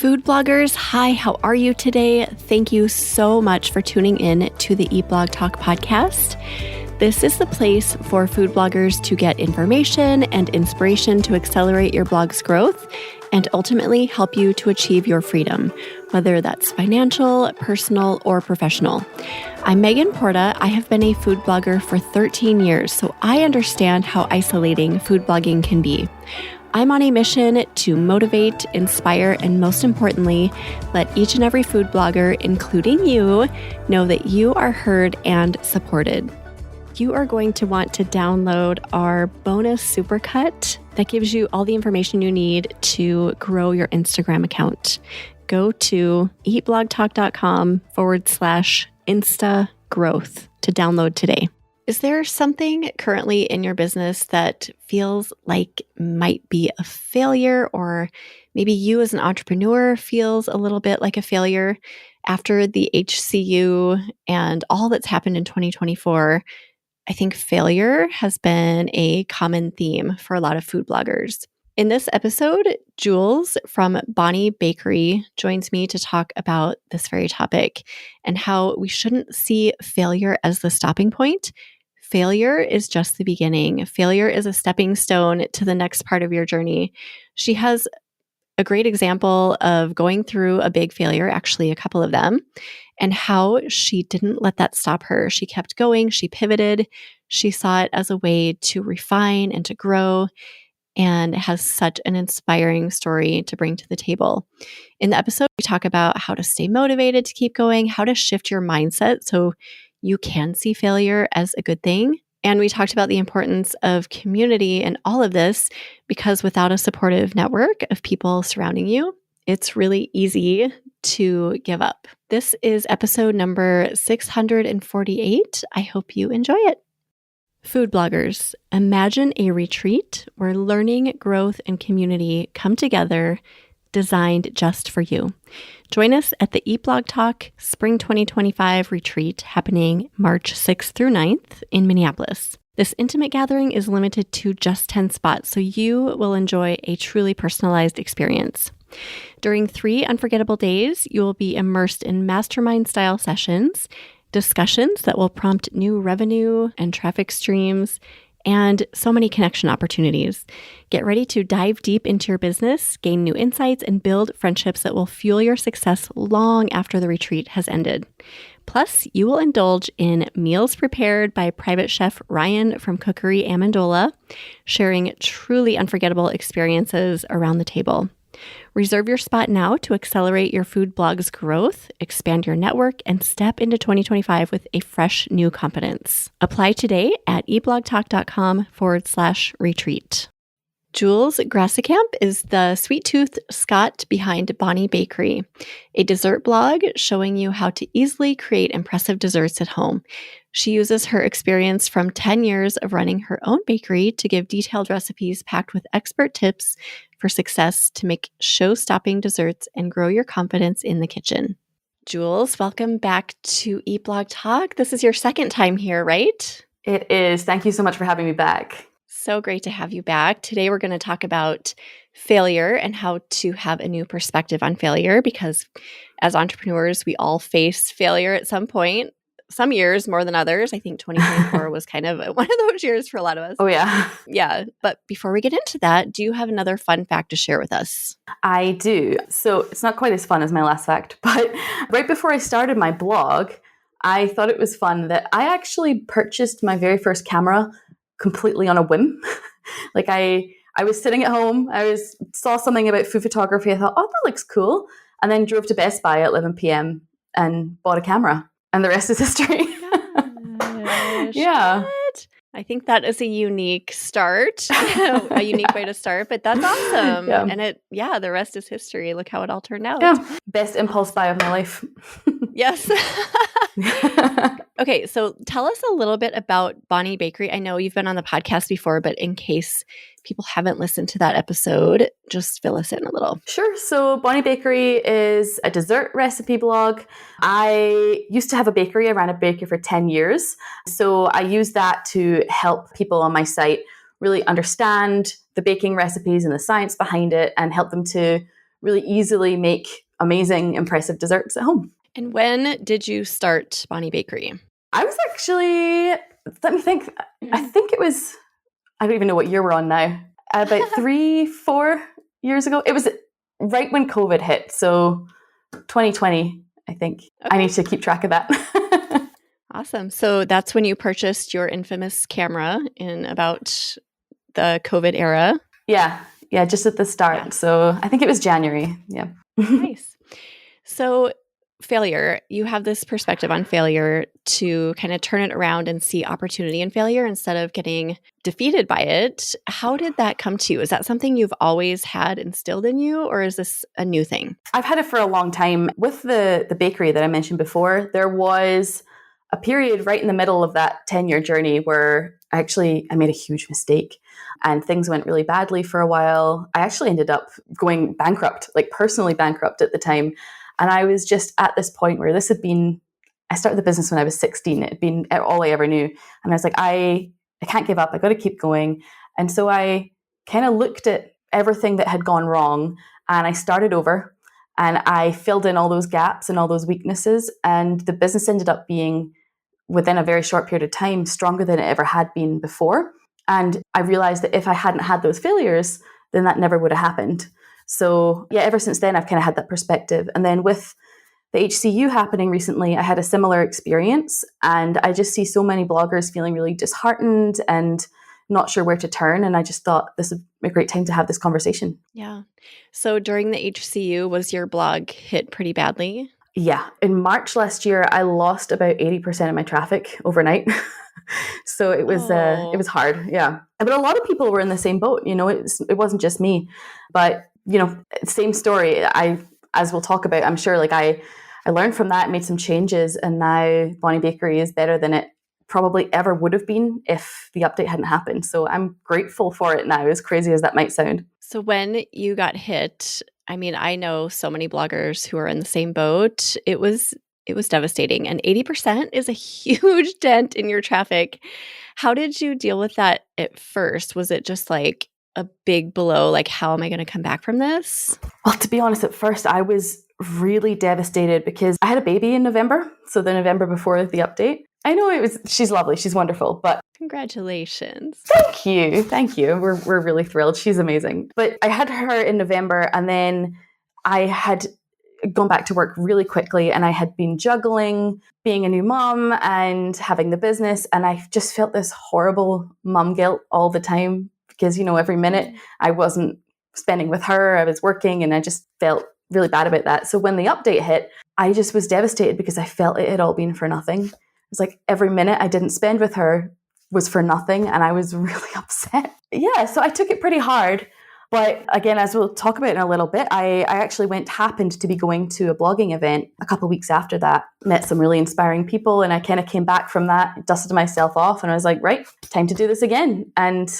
Food bloggers, hi, how are you today? Thank you so much for tuning in to the Eat Blog Talk podcast. This is the place for food bloggers to get information and inspiration to accelerate your blog's growth and ultimately help you to achieve your freedom, whether that's financial, personal, or professional. I'm Megan Porta. I have been a food blogger for 13 years, so I understand how isolating food blogging can be. I'm on a mission to motivate, inspire, and most importantly, let each and every food blogger, including you, know that you are heard and supported. You are going to want to download our bonus supercut that gives you all the information you need to grow your Instagram account. Go to eatblogtalk.com/Insta growth to download today. Is there something currently in your business that feels like might be a failure, or maybe you as an entrepreneur feels a little bit like a failure after the HCU and all that's happened in 2024? I think failure has been a common theme for a lot of food bloggers. In this episode, Jules from Bonni Bakery joins me to talk about this very topic and how we shouldn't see failure as the stopping point. Failure is just the beginning. Failure is a stepping stone to the next part of your journey. She has a great example of going through a big failure, actually a couple of them, and how she didn't let that stop her. She kept going, she pivoted, she saw it as a way to refine and to grow, and has such an inspiring story to bring to the table. In the episode, we talk about how to stay motivated to keep going, how to shift your mindset so you can see failure as a good thing. And we talked about the importance of community in all of this, because without a supportive network of people surrounding you, it's really easy to give up. This is episode number 648. I hope you enjoy it. Food bloggers, imagine a retreat where learning, growth, and community come together, designed just for you. Join us at the Eat Blog Talk Spring 2025 retreat happening March 6th through 9th in Minneapolis. This intimate gathering is limited to just 10 spots, so you will enjoy a truly personalized experience. During 3 unforgettable days, you will be immersed in mastermind-style sessions, discussions that will prompt new revenue and traffic streams, and so many connection opportunities. Get ready to dive deep into your business, gain new insights, and build friendships that will fuel your success long after the retreat has ended. Plus, you will indulge in meals prepared by private chef Ryan from Cookery Amendola, sharing truly unforgettable experiences around the table. Reserve your spot now to accelerate your food blog's growth, expand your network, and step into 2025 with a fresh new confidence. Apply today at eatblogtalk.com/retreat. Jules Grasekamp is the sweet-toothed Scot behind Bonni Bakery, a dessert blog showing you how to easily create impressive desserts at home. She uses her experience from 10 years of running her own bakery to give detailed recipes packed with expert tips for success to make show-stopping desserts and grow your confidence in the kitchen. Jules, welcome back to Eat Blog Talk. This is your second time here, right? It is. Thank you so much for having me back. So great to have you back. Today we're going to talk about failure and how to have a new perspective on failure, because as entrepreneurs, we all face failure at some point. Some years more than others. I think 2024 was kind of one of those years for a lot of us. Oh, yeah. Yeah. But before we get into that, do you have another fun fact to share with us? I do. So it's not quite as fun as my last fact, but right before I started my blog, I thought it was fun that I actually purchased my very first camera completely on a whim. Like I was sitting at home, saw something about food photography. I thought, oh, that looks cool. And then drove to Best Buy at 11 p.m. and bought a camera. And the rest is history. Gosh, Yeah. what? I think that is a unique start, a unique way to start, but that's awesome. Yeah. And the rest is history. Look how it all turned out. Yeah. Best impulse buy of my life. Yes. Okay, so tell us a little bit about Bonni Bakery. I know you've been on the podcast before, but in case people haven't listened to that episode, just fill us in a little. Sure. So Bonni Bakery is a dessert recipe blog. I used to have a bakery. I ran a bakery for 10 years. So I use that to help people on my site really understand the baking recipes and the science behind it, and help them to really easily make amazing, impressive desserts at home. And when did you start Bonni Bakery? I was actually, let me think, I think it was, I don't even know what year we're on now, about 3-4 years ago. It was right when COVID hit, so 2020, I think. Okay. I need to keep track of that. Awesome. So that's when you purchased your infamous camera in about the COVID era. Yeah, just at the start. Yeah. So I think it was January. Yeah. Nice. So failure, you have this perspective on failure to kind of turn it around and see opportunity in failure instead of getting defeated by it. How did that come to you? Is that something you've always had instilled in you, or is this a new thing? I've had it for a long time. With the bakery that I mentioned before, there was a period right in the middle of that 10-year journey where I made a huge mistake and things went really badly for a while. I actually ended up going bankrupt, like personally bankrupt at the time. And I was just at this point where I started the business when I was 16. It had been all I ever knew. And I was like, I can't give up. I got to keep going. And so I kind of looked at everything that had gone wrong and I started over and I filled in all those gaps and all those weaknesses. And the business ended up being, within a very short period of time, stronger than it ever had been before. And I realized that if I hadn't had those failures, then that never would have happened. So yeah, ever since then, I've kind of had that perspective. And then with the HCU happening recently, I had a similar experience. And I just see so many bloggers feeling really disheartened and not sure where to turn. And I just thought this would be a great time to have this conversation. Yeah. So during the HCU, was your blog hit pretty badly? Yeah. In March last year, I lost about 80% of my traffic overnight. So it was hard. Yeah. But a lot of people were in the same boat. It wasn't just me. But, same story. As we'll talk about, I'm sure, I learned from that, made some changes, and now Bonni Bakery is better than it probably ever would have been if the update hadn't happened. So I'm grateful for it now, as crazy as that might sound. So when you got hit, I know so many bloggers who are in the same boat. It was devastating. And 80% is a huge dent in your traffic. How did you deal with that at first? Was it just like a big blow? Like, how am I going to come back from this? Well, to be honest, at first I was really devastated because I had a baby in November. So the November before the update. I know she's lovely. She's wonderful, but congratulations. Thank you. We're really thrilled. She's amazing. But I had her in November and then I had gone back to work really quickly and I had been juggling being a new mom and having the business. And I just felt this horrible mom guilt all the time because, every minute I wasn't spending with her, I was working, and I just felt really bad about that. So when the update hit, I just was devastated because I felt it had all been for nothing. It was like every minute I didn't spend with her was for nothing. And I was really upset. Yeah, so I took it pretty hard. But again, as we'll talk about in a little bit, I actually happened to be going to a blogging event a couple of weeks after that, met some really inspiring people, and I kind of came back from that, dusted myself off, and I was like, right, time to do this again. And,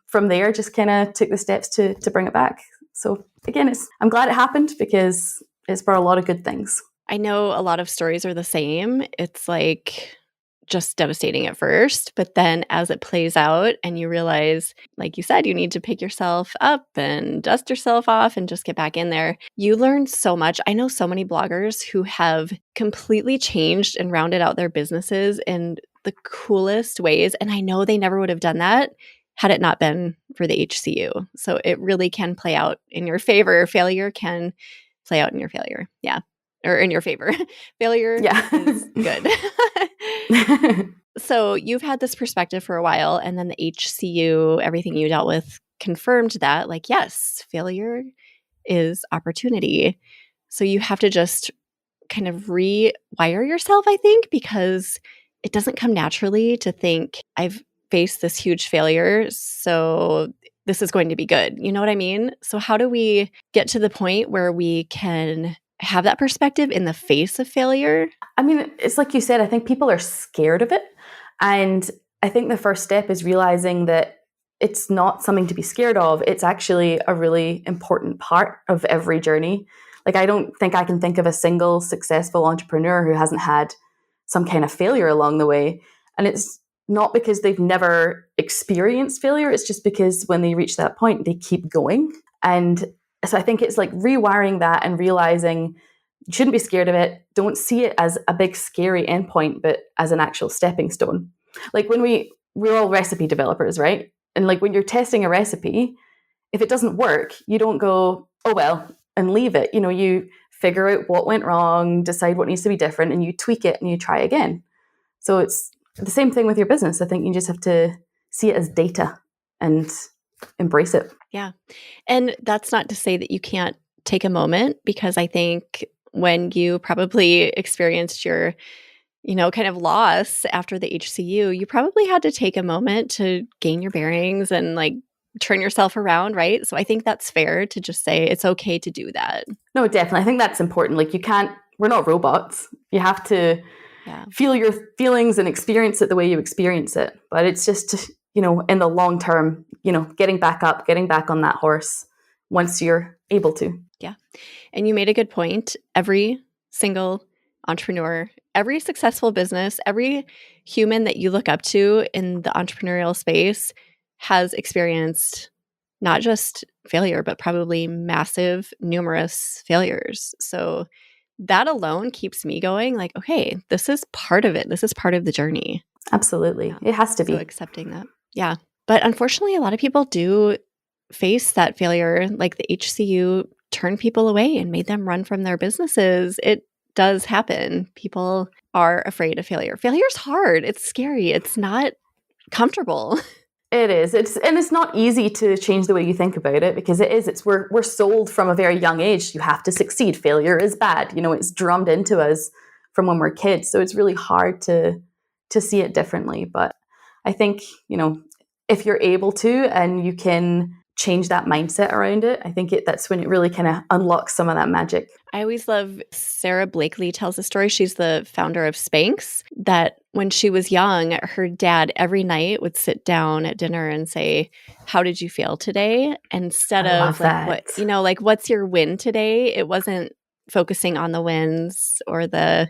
from there, just kind of took the steps to bring it back. So again, I'm glad it happened because it's brought a lot of good things. I know a lot of stories are the same. It's like just devastating at first, but then as it plays out and you realize, like you said, you need to pick yourself up and dust yourself off and just get back in there. You learn so much. I know so many bloggers who have completely changed and rounded out their businesses in the coolest ways. And I know they never would have done that had it not been for the HCU. So it really can play out in your favor. Failure can play out in your failure. Yeah. Or in your favor. Failure is good. So you've had this perspective for a while, and then the HCU, everything you dealt with confirmed that, like, yes, failure is opportunity. So you have to just kind of rewire yourself, I think, because it doesn't come naturally to think, I've faced this huge failure, so this is going to be good. You know what I mean? So how do we get to the point where we can have that perspective in the face of failure? It's like you said, I think people are scared of it. And I think the first step is realizing that it's not something to be scared of. It's actually a really important part of every journey. Like, I don't think I can think of a single successful entrepreneur who hasn't had some kind of failure along the way. And it's not because they've never experienced failure. It's just because when they reach that point, they keep going. And So I think it's like rewiring that and realizing you shouldn't be scared of it. Don't see it as a big scary endpoint, but as an actual stepping stone. Like when we're all recipe developers, right? And like when you're testing a recipe, if it doesn't work, you don't go, oh well, and leave it. You figure out what went wrong, decide what needs to be different, and you tweak it and you try again. So it's the same thing with your business. I think you just have to see it as data and embrace it. Yeah. And that's not to say that you can't take a moment, because I think when you probably experienced your, kind of loss after the HCU, you probably had to take a moment to gain your bearings and like turn yourself around, right? So I think that's fair to just say it's okay to do that. No, definitely. I think that's important. Like we're not robots. You have to feel your feelings and experience it the way you experience it. But it's just, in the long term, getting back up, getting back on that horse once you're able to. Yeah. And you made a good point. Every single entrepreneur, every successful business, every human that you look up to in the entrepreneurial space has experienced not just failure, but probably massive, numerous failures. So that alone keeps me going like, okay, this is part of it. This is part of the journey. Absolutely. Yeah. It has to be. So accepting that. Yeah. But unfortunately, a lot of people do face that failure. Like the HCU turned people away and made them run from their businesses. It does happen. People are afraid of failure. Failure's hard. It's scary. It's not comfortable. It is. It's not easy to change the way you think about it, because we're sold from a very young age. You have to succeed. Failure is bad. It's drummed into us from when we're kids. So it's really hard to see it differently. But I think, if you're able to and you can change that mindset around it, I think that's when it really kind of unlocks some of that magic. I always love Sarah Blakely tells a story. She's the founder of Spanx, that when she was young, her dad every night would sit down at dinner and say, "How did you feel today?" Instead of like, what's your win today? It wasn't focusing on the wins or the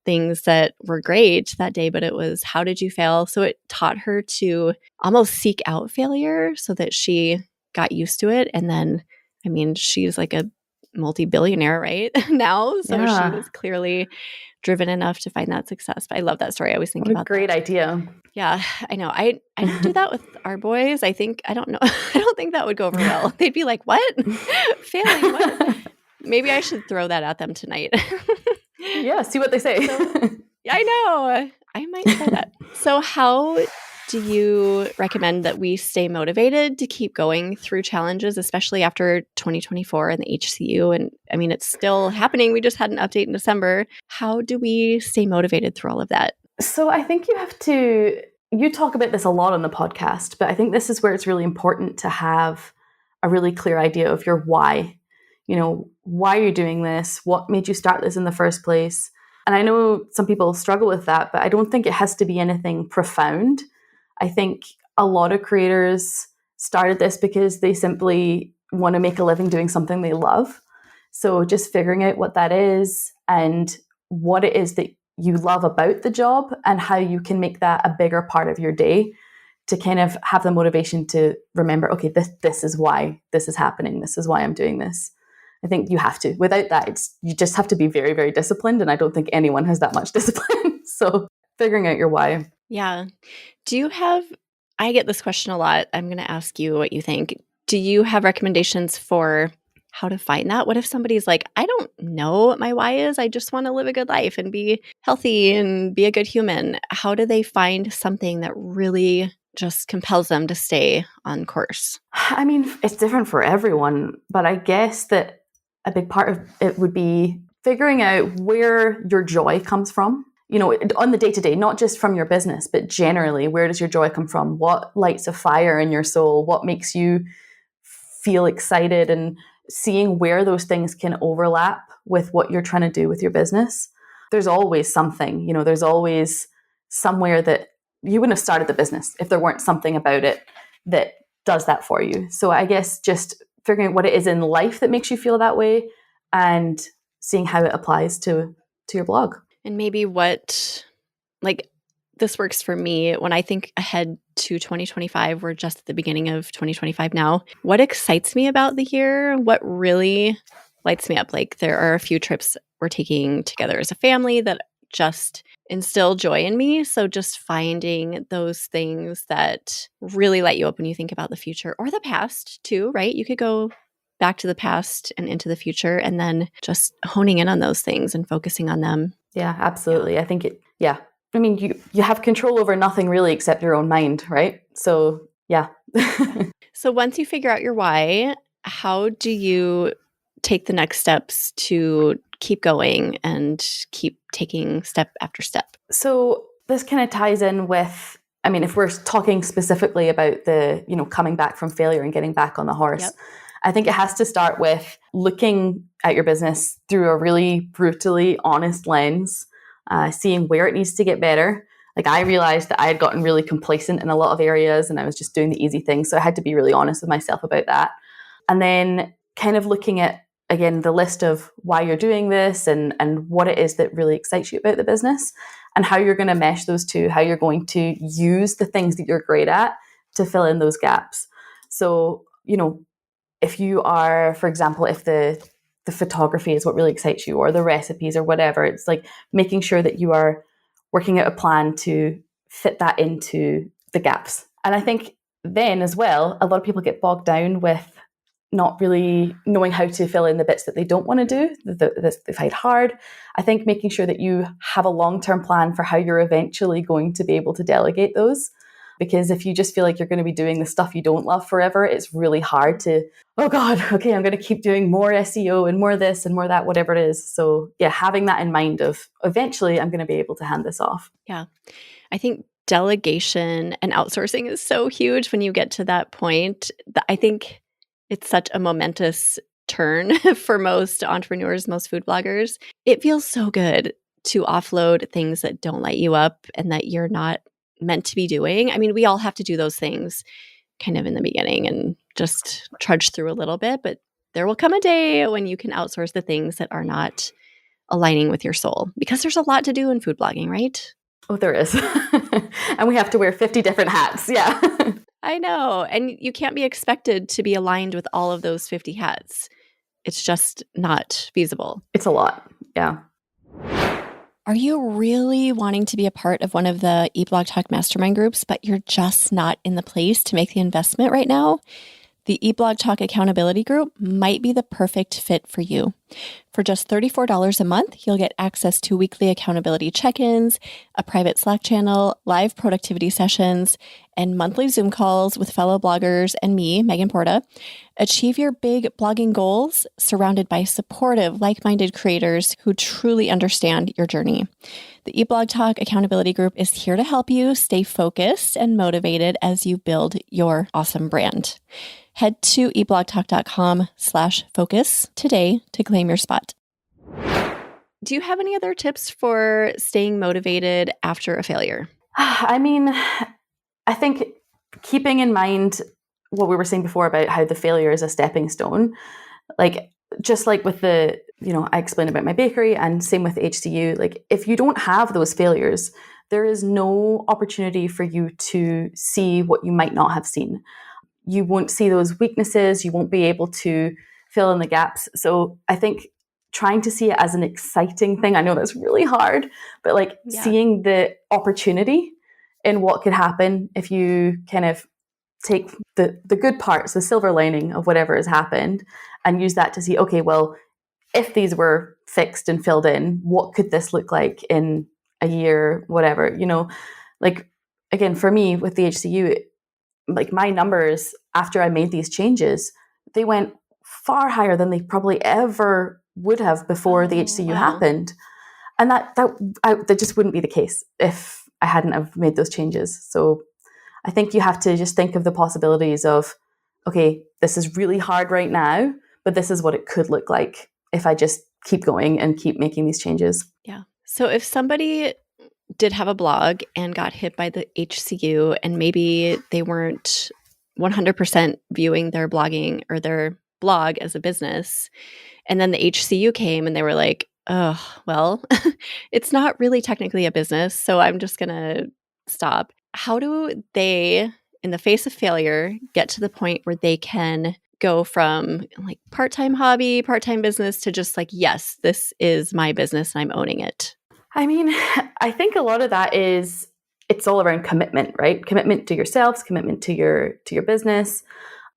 things that were great that day, but it was, how did you fail? So it taught her to almost seek out failure so that she got used to it. And then, she's like a multi-billionaire right now. So she was clearly driven enough to find that success. But I love that story. I always think about that. Great idea. Yeah, I know. I didn't do that with our boys. I don't know. I don't think that would go over well. They'd be like, what? Failing? What? Maybe I should throw that at them tonight. Yeah, see what they say. I know. I might try that. So how do you recommend that we stay motivated to keep going through challenges, especially after 2024 and the HCU? And it's still happening. We just had an update in December. How do we stay motivated through all of that? So I think you talk about this a lot on the podcast, but I think this is where it's really important to have a really clear idea of your why. Why are you doing this? What made you start this in the first place? And I know some people struggle with that, but I don't think it has to be anything profound. I think a lot of creators started this because they simply want to make a living doing something they love. So just figuring out what that is and what it is that you love about the job and how you can make that a bigger part of your day to kind of have the motivation to remember, okay, this is why this is happening. This is why I'm doing this. I think you have to. Without that, you just have to be very, very disciplined. And I don't think anyone has that much discipline. So figuring out your why. Yeah. I get this question a lot. I'm going to ask you what you think. Do you have recommendations for how to find that? What if somebody's like, I don't know what my why is. I just want to live a good life and be healthy and be a good human. How do they find something that really just compels them to stay on course? It's different for everyone, but I guess that a big part of it would be figuring out where your joy comes from, on the day-to-day, not just from your business, but generally, where does your joy come from? What lights a fire in your soul? What makes you feel excited? And seeing where those things can overlap with what you're trying to do with your business. There's always something, there's always somewhere that you wouldn't have started the business if there weren't something about it that does that for you. So I guess just figuring out what it is in life that makes you feel that way and seeing how it applies to your blog. And maybe this works for me when I think ahead to 2025. We're just at the beginning of 2025 now. What excites me about the year, what really lights me up, like there are a few trips we're taking together as a family that just instill joy in me. So just finding those things that really light you up when you think about the future or the past too, right? You could go back to the past and into the future, and then just honing in on those things and focusing on them. Yeah, absolutely. I think I mean, you have control over nothing really except your own mind, right? So, yeah. So once you figure out your why, how do you take the next steps to keep going and keep taking step after step? So this kind of ties in with, I mean, if we're talking specifically about the, coming back from failure and getting back on the horse, Yep. I think it has to start with looking at your business through a really brutally honest lens, seeing where it needs to get better. Like I realized that I had gotten really complacent in a lot of areas and I was just doing the easy things. So I had to be really honest with myself about that. And then kind of looking at, again, the list of why you're doing this and what it is that really excites you about the business and how you're going to mesh those two, how you're going to use the things that you're great at to fill in those gaps. So, if you are, for example, if the photography is what really excites you or the recipes or whatever, it's like making sure that you are working out a plan to fit that into the gaps. And I think then as well, a lot of people get bogged down with not really knowing how to fill in the bits that they don't want to do, that they find hard. I think making sure that you have a long-term plan for how you're eventually going to be able to delegate those. Because if you just feel like you're going to be doing the stuff you don't love forever, it's really hard to, oh God, okay, I'm going to keep doing more SEO and more this and more that, whatever it is. So yeah, having that in mind of eventually I'm going to be able to hand this off. Yeah. I think delegation and outsourcing is so huge when you get to that point. I think it's such a momentous turn for most entrepreneurs, most food bloggers. It feels so good to offload things that don't light you up and that you're not meant to be doing. I mean, we all have to do those things kind of in the beginning and just trudge through a little bit, but there will come a day when you can outsource the things that are not aligning with your soul, because there's a lot to do in food blogging, right? Oh, there is. And we have to wear 50 different hats. Yeah. I know. And you can't be expected to be aligned with all of those 50 hats. It's just not feasible. It's a lot. Yeah. Are you really wanting to be a part of one of the eBlog Talk mastermind groups, but you're just not in the place to make the investment right now? The eBlog Talk Accountability Group might be the perfect fit for you. For just $34 a month, you'll get access to weekly accountability check-ins, a private Slack channel, live productivity sessions, and monthly Zoom calls with fellow bloggers and me, Megan Porta. Achieve your big blogging goals surrounded by supportive, like-minded creators who truly understand your journey. The eBlog Talk Accountability Group is here to help you stay focused and motivated as you build your awesome brand. Head to eblogtalk.com/focus today to claim your spot. Do you have any other tips for staying motivated after a failure? I mean, I think keeping in mind what we were saying before about how the failure is a stepping stone, like just like with the, I explained about my bakery and same with HCU, like if you don't have those failures, there is no opportunity for you to see what you might not have seen. You won't see those weaknesses. You won't be able to fill in the gaps. So I think trying to see it as an exciting thing, I know that's really hard, but seeing the opportunity in what could happen if you kind of take the good parts, the silver lining of whatever has happened and use that to see, okay, well, if these were fixed and filled in, what could this look like in a year, whatever, again, for me with the HCU, like my numbers after I made these changes, they went far higher than they probably ever would have before the HCU happened. And that just wouldn't be the case if I hadn't have made those changes. So I think you have to just think of the possibilities of, okay, this is really hard right now, but this is what it could look like if I just keep going and keep making these changes. Yeah. So if somebody did have a blog and got hit by the HCU and maybe they weren't 100% viewing their blogging or their blog as a business, and then the HCU came and they were like, oh, well, it's not really technically a business, so I'm just going to stop. how do they, in the face of failure, get to the point where they can go from like part-time hobby, part-time business to just like, yes, this is my business and I'm owning it? I mean, I think a lot of that is, it's all around commitment, right? Commitment to yourselves, commitment to your business,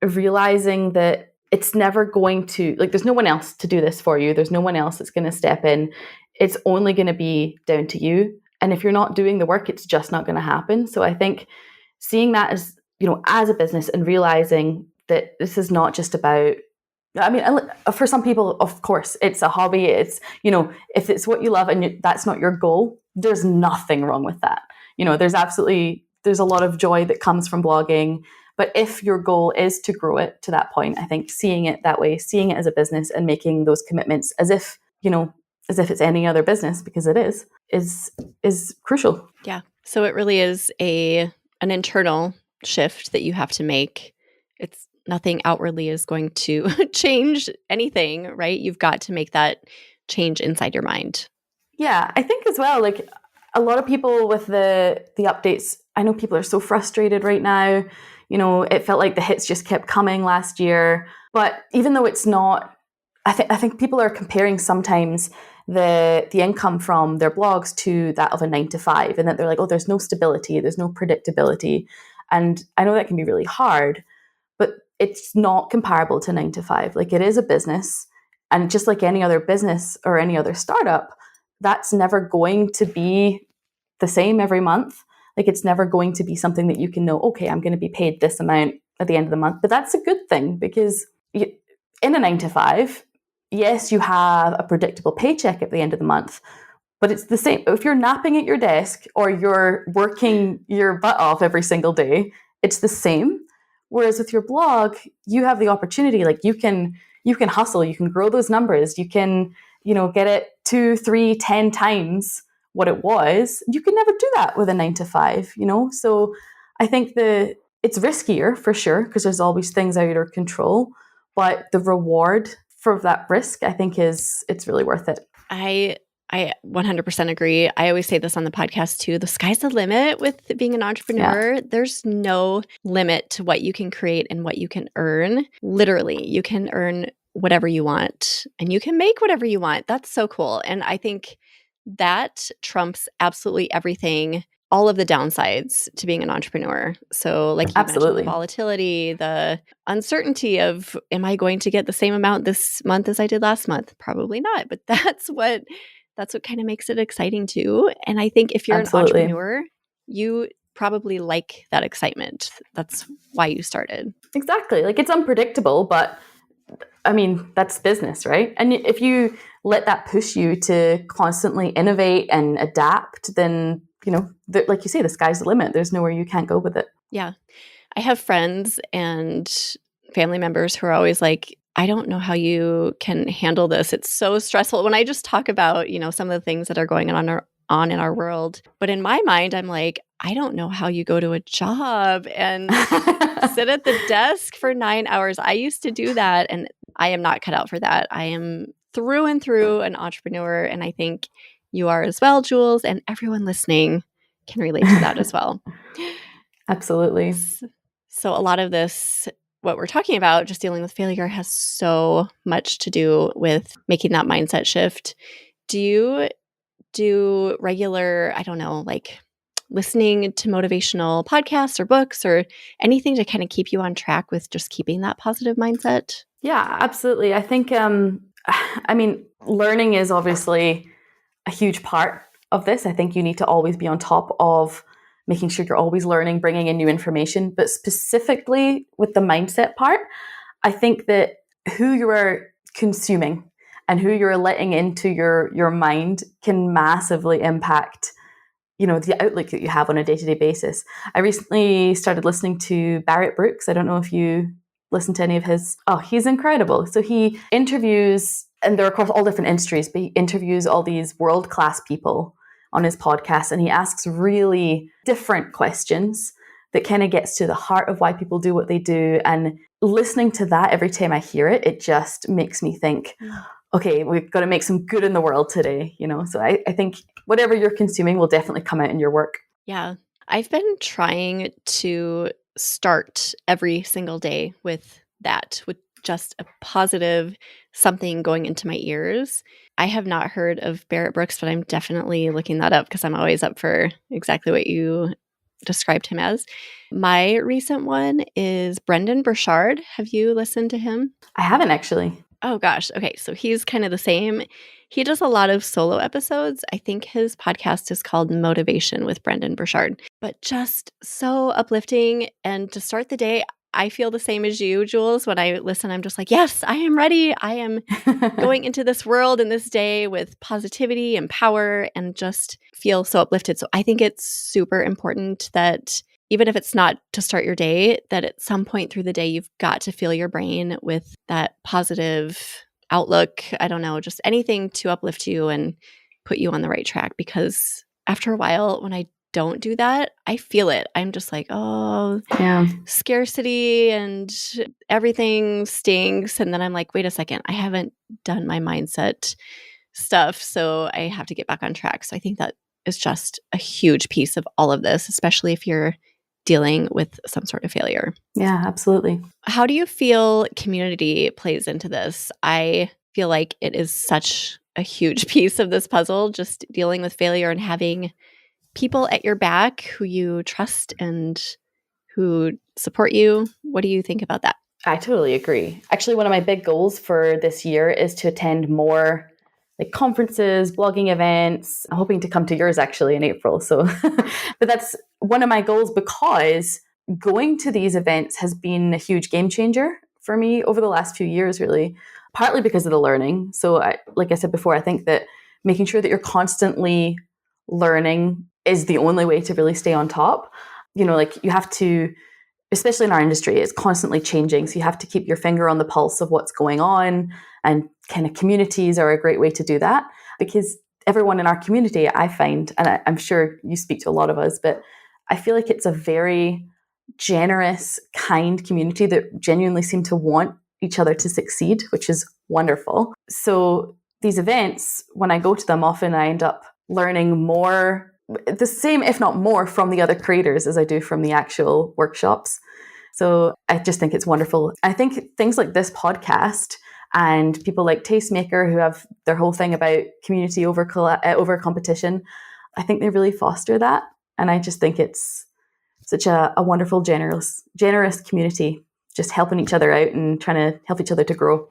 realizing that it's never going to, like, there's no one else to do this for you. There's no one else that's going to step in. It's only going to be down to you. And if you're not doing the work, it's just not going to happen. So I think seeing that as, as a business and realizing that this is not just about, I mean, for some people, of course, it's a hobby. It's, if it's what you love and that's not your goal, there's nothing wrong with that. There's a lot of joy that comes from blogging. But if your goal is to grow it to that point, I think seeing it that way, seeing it as a business and making those commitments as if it's any other business, because it is crucial. Yeah. So it really is an internal shift that you have to make. It's nothing outwardly is going to change anything, right? You've got to make that change inside your mind. Yeah, I think as well, like a lot of people with the updates, I know people are so frustrated right now. It felt like the hits just kept coming last year. But even though it's not, I think people are comparing sometimes the income from their blogs to that of a 9-to-5, and that they're like, oh, there's no stability, there's no predictability. And I know that can be really hard, but it's not comparable to 9-to-5. Like, it is a business. And just like any other business or any other startup, that's never going to be the same every month. Like, it's never going to be something that you can know, okay, I'm going to be paid this amount at the end of the month. But that's a good thing, because in a 9-to-5, yes, you have a predictable paycheck at the end of the month, but it's the same. If you're napping at your desk or you're working your butt off every single day, it's the same. Whereas with your blog, you have the opportunity, like you can hustle, you can grow those numbers, you can, get it 2, 3, 10 times what it was. You can never do that with a 9-to-5, So I think it's riskier for sure, because there's always things out of your control, but the reward for that risk, I think it's really worth it. I 100% agree. I always say this on the podcast too. The sky's the limit with being an entrepreneur. Yeah. There's no limit to what you can create and what you can earn. Literally, you can earn whatever you want and you can make whatever you want. That's so cool. And I think that trumps absolutely everything, all of the downsides to being an entrepreneur. So like you mentioned, the volatility, the uncertainty of, am I going to get the same amount this month as I did last month? Probably not. But that's what kind of makes it exciting too. And I think if you're an entrepreneur, you probably like that excitement. That's why you started. Exactly. Like, it's unpredictable, but I mean, that's business, right? And if you let that push you to constantly innovate and adapt, then, like you say, the sky's the limit. There's nowhere you can't go with it. Yeah. I have friends and family members who are always like, I don't know how you can handle this. It's so stressful. When I just talk about, some of the things that are going on in our world. But in my mind, I'm like, I don't know how you go to a job and sit at the desk for 9 hours. I used to do that, and I am not cut out for that. I am through and through an entrepreneur, and I think you are as well, Jules, and everyone listening can relate to that as well. Absolutely. So a lot of this, what we're talking about, just dealing with failure, has so much to do with making that mindset shift. Do you do regular, I don't know, like listening to motivational podcasts or books or anything to kind of keep you on track with just keeping that positive mindset? Yeah, absolutely. I think, learning is obviously a huge part of this. I think you need to always be on top of making sure you're always learning, bringing in new information. But specifically with the mindset part, I think that who you are consuming and who you're letting into your mind can massively impact, the outlook that you have on a day-to-day basis. I recently started listening to Barrett Brooks. I don't know if you listen to any of his. Oh, he's incredible. So he interviews, and they're across all different industries, but he interviews all these world-class people on his podcast, and he asks really different questions that kind of gets to the heart of why people do what they do. And listening to that every time I hear it, it just makes me think, okay, we've got to make some good in the world today, So I think whatever you're consuming will definitely come out in your work. Yeah. I've been trying to start every single day with that, with just a positive something going into my ears. I have not heard of Barrett Brooks, but I'm definitely looking that up because I'm always up for exactly what you described him as. My recent one is Brendan Burchard. Have you listened to him? I haven't actually. Oh gosh. Okay. So he's kind of the same. He does a lot of solo episodes. I think his podcast is called Motivation with Brendan Burchard, but just so uplifting. And to start the day, I feel the same as you, Jules. When I listen, I'm just like, yes, I am ready. I am going into this world and this day with positivity and power and just feel so uplifted. So I think it's super important that even if it's not to start your day, that at some point through the day, you've got to fill your brain with that positive outlook. I don't know, just anything to uplift you and put you on the right track. Because after a while, when I don't do that, I feel it. I'm just like, oh, Yeah. scarcity and everything stinks. And then I'm like, wait a second, I haven't done my mindset stuff. So I have to get back on track. So I think that is just a huge piece of all of this, especially if you're dealing with some sort of failure. Yeah, absolutely. How do you feel community plays into this? I feel like it is such a huge piece of this puzzle, just dealing with failure and having people at your back who you trust and who support you. What do you think about that? I totally agree. Actually, one of my big goals for this year is to attend more like conferences, blogging events. I'm hoping to come to yours actually in April. So, but that's one of my goals because going to these events has been a huge game changer for me over the last few years, really, partly because of the learning. So, like I said before, I think that making sure that you're constantly learning is the only way to really stay on top. Like you have to, especially in our industry, it's constantly changing. So you have to keep your finger on the pulse of what's going on, and kind of communities are a great way to do that because everyone in our community, I find, and I'm sure you speak to a lot of us, but I feel like it's a very generous, kind community that genuinely seem to want each other to succeed, which is wonderful. So these events, when I go to them, often I end up learning more, the same, if not more, from the other creators as I do from the actual workshops. So I just think it's wonderful. I think things like this podcast and people like Tastemaker who have their whole thing about community over competition, I think they really foster that. And I just think it's such a wonderful, generous community, just helping each other out and trying to help each other to grow.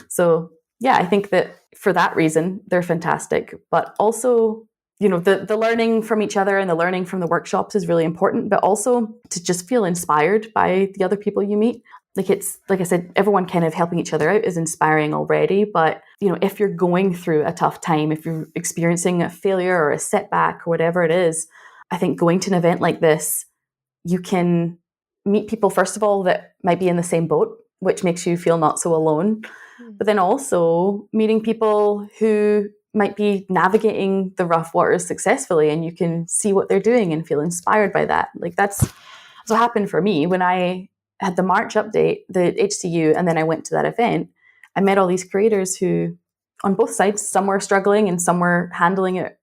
So yeah, I think that for that reason, they're fantastic. But also, the learning from each other and the learning from the workshops is really important, but also to just feel inspired by the other people you meet. Like it's, like I said, everyone kind of helping each other out is inspiring already. But, if you're going through a tough time, if you're experiencing a failure or a setback or whatever it is, I think going to an event like this, you can meet people, first of all, that might be in the same boat, which makes you feel not so alone. But then also meeting people who might be navigating the rough waters successfully, and you can see what they're doing and feel inspired by that. Like that's what happened for me when I had the March update, the HCU, and then I went to that event. I met all these creators who, on both sides, some were struggling and some were handling it,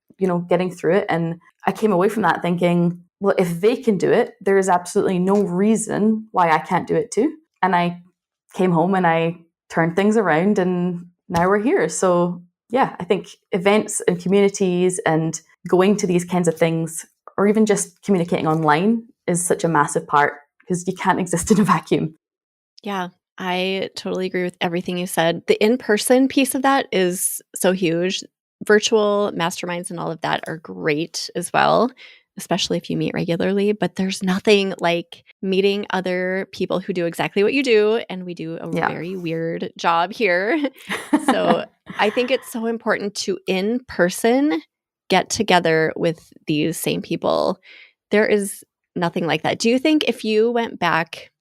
getting through it. And I came away from that thinking, well, if they can do it, there is absolutely no reason why I can't do it too. And I came home and I turned things around, and now we're here. So yeah, I think events and communities and going to these kinds of things, or even just communicating online, is such a massive part because you can't exist in a vacuum. Yeah, I totally agree with everything you said. The in-person piece of that is so huge. Virtual masterminds and all of that are great as well, especially if you meet regularly. But there's nothing like meeting other people who do exactly what you do. And we do a very weird job here. So I think it's so important to in person get together with these same people. There is nothing like that. Do you think if you went back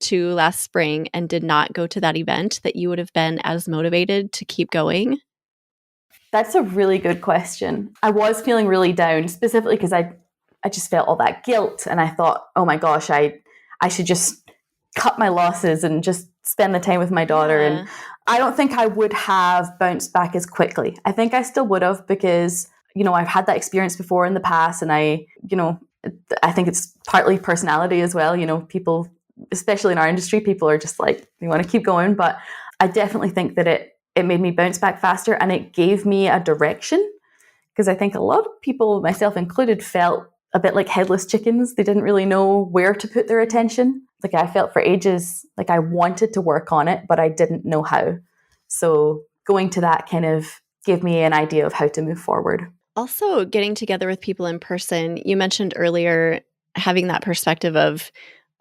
to last spring and did not go to that event, that you would have been as motivated to keep going? That's a really good question. I was feeling really down, specifically because I just felt all that guilt, and I thought, oh my gosh, I should just cut my losses and just spend the time with my daughter. Yeah. And I don't think I would have bounced back as quickly. I think I still would have because, I've had that experience before in the past, and I I think it's partly personality as well. People, especially in our industry, people are just like, you want to keep going. But I definitely think that it made me bounce back faster, and it gave me a direction, because I think a lot of people, myself included, felt a bit like headless chickens. They didn't really know where to put their attention. Like, I felt for ages like I wanted to work on it, but I didn't know how. So going to that kind of gave me an idea of how to move forward. Also, getting together with people in person, you mentioned earlier having that perspective of,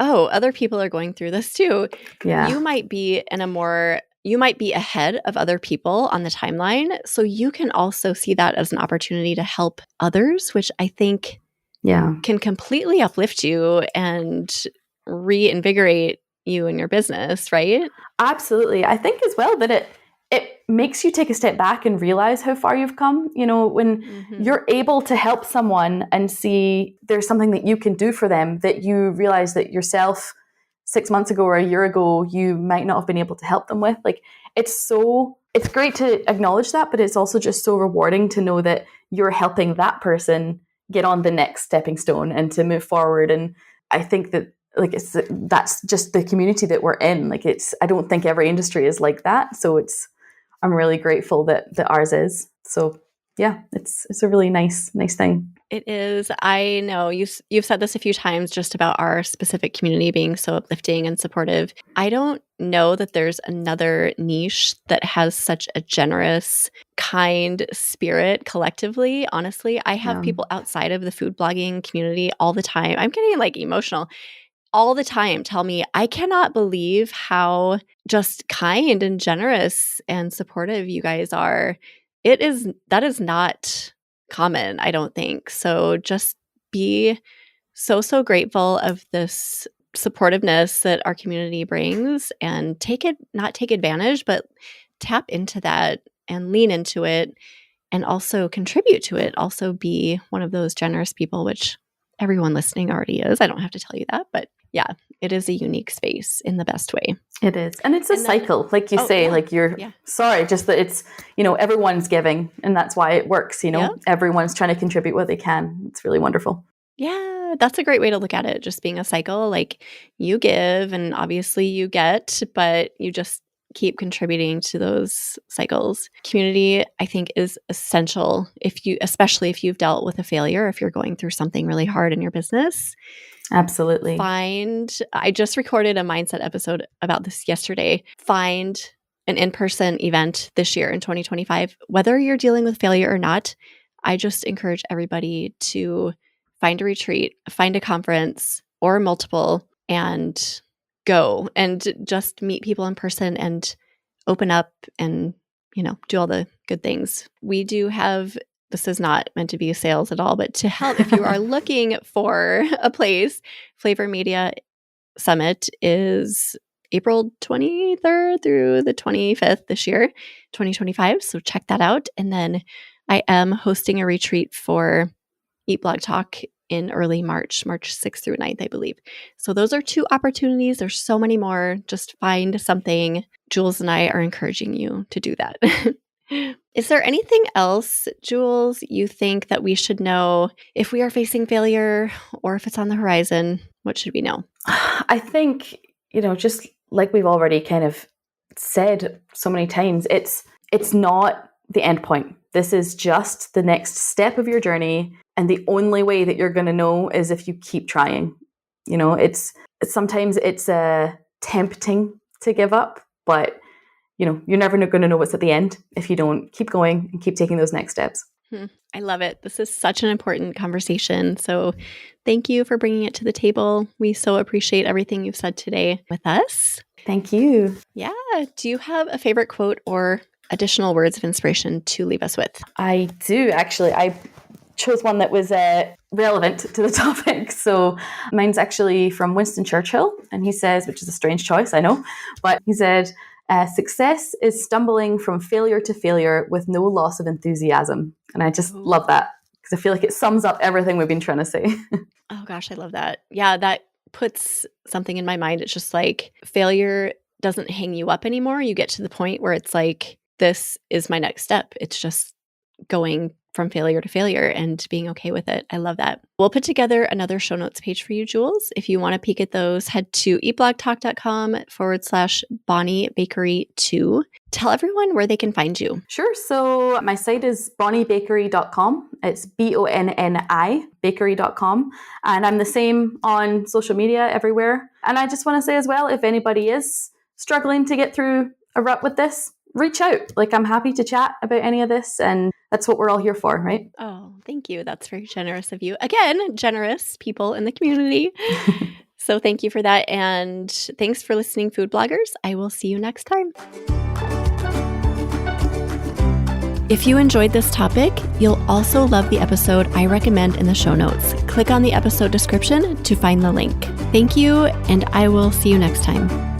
oh, other people are going through this too. Yeah. You might be ahead of other people on the timeline. So you can also see that as an opportunity to help others, which I think can completely uplift you and reinvigorate you in your business, right? Absolutely. I think as well that it makes you take a step back and realize how far you've come. When you're able to help someone and see there's something that you can do for them, that you realize that yourself 6 months ago or a year ago you might not have been able to help them with. Like, it's great to acknowledge that, but it's also just so rewarding to know that you're helping that person get on the next stepping stone and to move forward. And I think that, like, that's just the community that we're in. Like, I don't think every industry is like that. So I'm really grateful that ours is. So yeah, it's a really nice thing. It is. I know you've said this a few times just about our specific community being so uplifting and supportive. I don't know that there's another niche that has such a generous, kind spirit collectively. Honestly, I have people outside of the food blogging community all the time. I'm getting like emotional all the time. Tell me, I cannot believe how just kind and generous and supportive you guys are. That is not common, I don't think. So just be so grateful of this supportiveness that our community brings, and not take advantage, but tap into that and lean into it, and also contribute to it. Also be one of those generous people, which everyone listening already is. I don't have to tell you that, but yeah, it is a unique space in the best way. It is. And it's a cycle, like you say, like sorry, just that it's, everyone's giving, and that's why it works, everyone's trying to contribute what they can. It's really wonderful. Yeah, that's a great way to look at it. Just being a cycle, like you give and obviously you get, but you just keep contributing to those cycles. Community, I think, is essential especially if you've dealt with a failure, if you're going through something really hard in your business. Absolutely. I just recorded a mindset episode about this yesterday. Find an in-person event this year in 2025. Whether you're dealing with failure or not, I just encourage everybody to find a retreat, find a conference or multiple, and go and just meet people in person and open up and, do all the good things. We do have, this is not meant to be sales at all, but to help if you are looking for a place, Flavor Media Summit is April 23rd through the 25th this year, 2025. So check that out. And then I am hosting a retreat for Eat Blog Talk in early March 6th through 9th, I believe. So those are 2 opportunities. There's so many more. Just find something. Jules and I are encouraging you to do that. Is there anything else, Jules, you think that we should know if we are facing failure or if it's on the horizon? What should we know? I think, just like we've already kind of said so many times, it's not the end point. This is just the next step of your journey. And the only way that you're going to know is if you keep trying. Sometimes it's tempting to give up, but you're never going to know what's at the end if you don't keep going and keep taking those next steps. I love it. This is such an important conversation. So thank you for bringing it to the table. We so appreciate everything you've said today with us. Thank you. Yeah. Do you have a favorite quote or additional words of inspiration to leave us with? I do, actually. I chose one that was relevant to the topic. So mine's actually from Winston Churchill. And he says, which is a strange choice, I know, but he said, success is stumbling from failure to failure with no loss of enthusiasm. And I just love that because I feel like it sums up everything we've been trying to say. Oh gosh, I love that. Yeah, that puts something in my mind. It's just like failure doesn't hang you up anymore. You get to the point where it's like, this is my next step. It's just going from failure to failure and being okay with it. I love that. We'll put together another show notes page for you, Jules. If you want to peek at those, head to eatblogtalk.com/Bonni Bakery 2. Tell everyone where they can find you. Sure. So my site is bonnibakery.com. It's BONNI bakery.com. And I'm the same on social media everywhere. And I just want to say as well, if anybody is struggling to get through a rut with this, reach out. Like, I'm happy to chat about any of this, and that's what we're all here for, right? Oh, thank you. That's very generous of you. Again, generous people in the community. So thank you for that. And thanks for listening, food bloggers. I will see you next time. If you enjoyed this topic, you'll also love the episode I recommend in the show notes. Click on the episode description to find the link. Thank you, and I will see you next time.